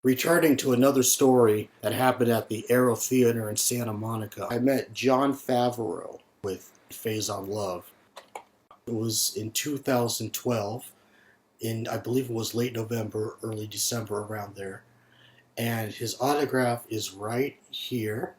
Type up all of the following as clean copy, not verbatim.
Returning to another story that happened at the Aero Theater in Santa Monica, I met Jon Favreau with Phase on Love. It was in 2012, I believe it was late November, early December, around there. And his autograph is right here.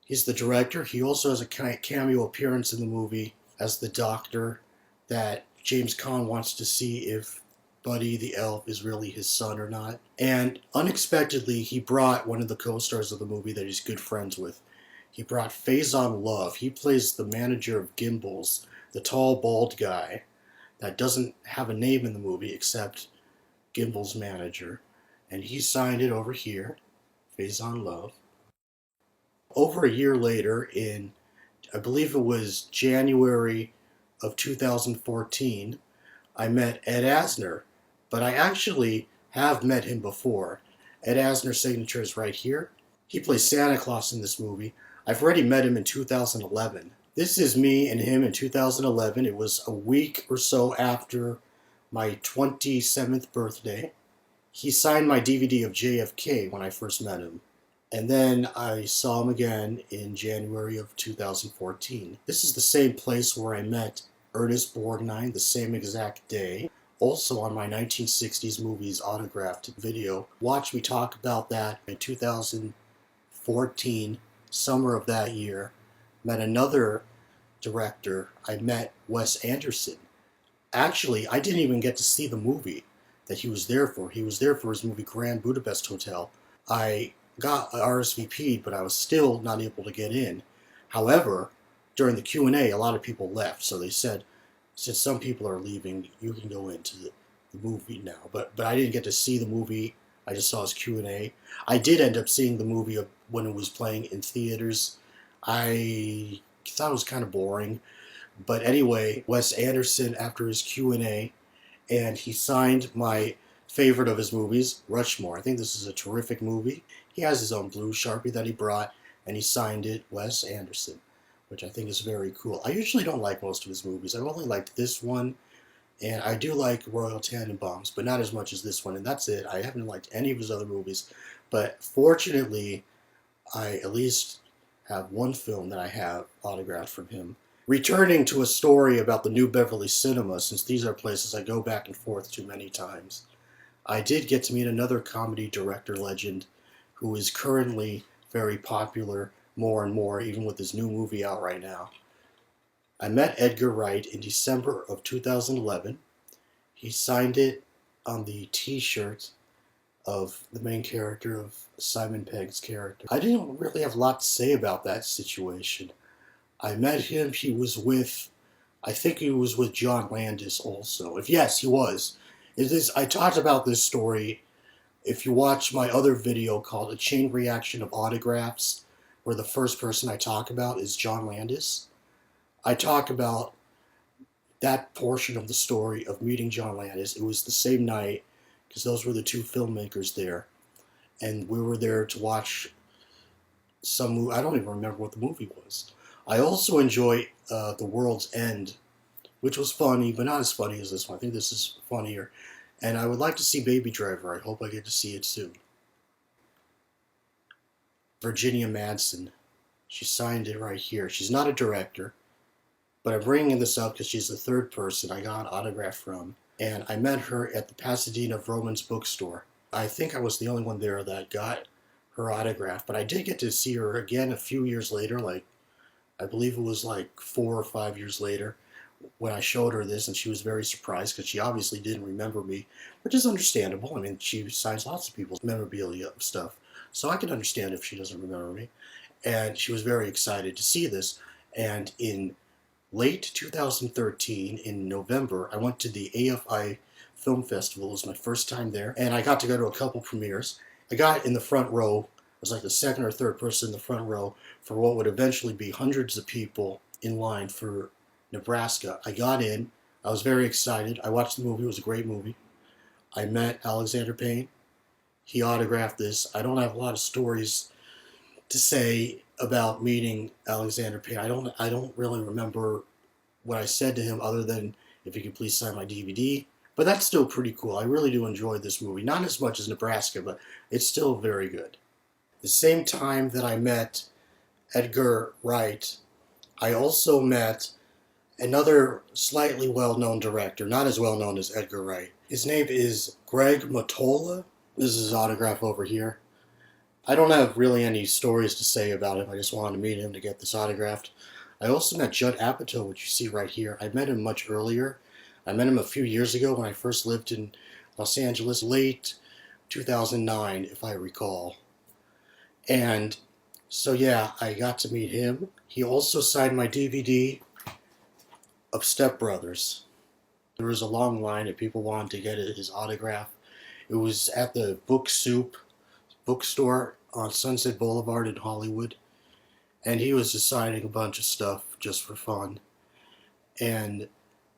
He's the director. He also has a cameo appearance in the movie as the doctor that James Caan wants to see if Buddy the elf is really his son or not. And unexpectedly, he brought one of the co-stars of the movie that he's good friends with. He brought Faison Love. He plays the manager of Gimbals, the tall, bald guy that doesn't have a name in the movie except Gimbals manager. And he signed it over here, Faison Love. Over a year later, in I believe it was January of 2014, I met Ed Asner, but I actually have met him before. Ed Asner's signature is right here. He plays Santa Claus in this movie. I've already met him in 2011. This is me and him in 2011. It was a week or so after my 27th birthday. He signed my DVD of JFK when I first met him. And then I saw him again in January of 2014. This is the same place where I met Ernest Borgnine the same exact day. Also on my 1960s movies autographed video. Watch me talk about that in 2014, summer of that year. Met another director. I met Wes Anderson. Actually, I didn't even get to see the movie that he was there for. He was there for his movie Grand Budapest Hotel. I got RSVP'd, but I was still not able to get in. However, during the Q&A, a lot of people left, so they said, since some people are leaving, you can go into the movie now. But I didn't get to see the movie. I just saw his Q&A. I did end up seeing the movie when it was playing in theaters. I thought it was kind of boring. But anyway, Wes Anderson, after his Q&A, and he signed my favorite of his movies, Rushmore. I think this is a terrific movie. He has his own blue Sharpie that he brought, and he signed it Wes Anderson, which I think is very cool. I usually don't like most of his movies. I've only liked this one, and I do like Royal Tenenbaums, but not as much as this one, and that's it. I haven't liked any of his other movies, but fortunately, I at least have one film that I have autographed from him. Returning to a story about the New Beverly Cinema, since these are places I go back and forth to many times, I did get to meet another comedy director legend who is currently very popular more and more, even with his new movie out right now. I met Edgar Wright in December of 2011. He signed it on the t-shirt of the main character of Simon Pegg's character. I didn't really have a lot to say about that situation. I met him, I think he was with John Landis also. Yes, he was. I talked about this story if you watch my other video called A Chain Reaction of Autographs, where the first person I talk about is John Landis. I talk about that portion of the story of meeting John Landis. It was the same night, because those were the two filmmakers there. And we were there to watch some movie. I don't even remember what the movie was. I also enjoy The World's End, which was funny, but not as funny as this one. I think this is funnier. And I would like to see Baby Driver. I hope I get to see it soon. Virginia Madsen. She signed it right here. She's not a director, but I'm bringing this up because she's the third person I got an autograph from. And I met her at the Pasadena Vroman's bookstore. I think I was the only one there that got her autograph, but I did get to see her again a few years later, I believe it was 4 or 5 years later, when I showed her this, and she was very surprised because she obviously didn't remember me, which is understandable. I mean, she signs lots of people's memorabilia stuff, so I can understand if she doesn't remember me. And she was very excited to see this. And in late 2013, in November, I went to the AFI Film Festival. It was my first time there, and I got to go to a couple premieres. I got in the front row. I was like the second or third person in the front row for what would eventually be hundreds of people in line for Nebraska. I got in. I was very excited. I watched the movie. It was a great movie. I met Alexander Payne. He autographed this. I don't have a lot of stories to say about meeting Alexander Payne. I don't really remember what I said to him other than if he could please sign my DVD But that's still pretty cool. I really do enjoy this movie. Not as much as Nebraska, but it's still very good. The same time that I met Edgar Wright, I also met another slightly well-known director, not as well-known as Edgar Wright. His name is Greg Mottola. This is his autograph over here. I don't have really any stories to say about him. I just wanted to meet him to get this autographed. I also met Judd Apatow, which you see right here. I met him much earlier. I met him a few years ago when I first lived in Los Angeles, late 2009, if I recall. And so, yeah, I got to meet him. He also signed my DVD of Step Brothers. There was a long line of people wanting to get his autograph. It was at the Book Soup bookstore on Sunset Boulevard in Hollywood. And he was just signing a bunch of stuff just for fun. And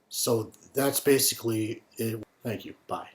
so that's basically it. Thank you. Bye.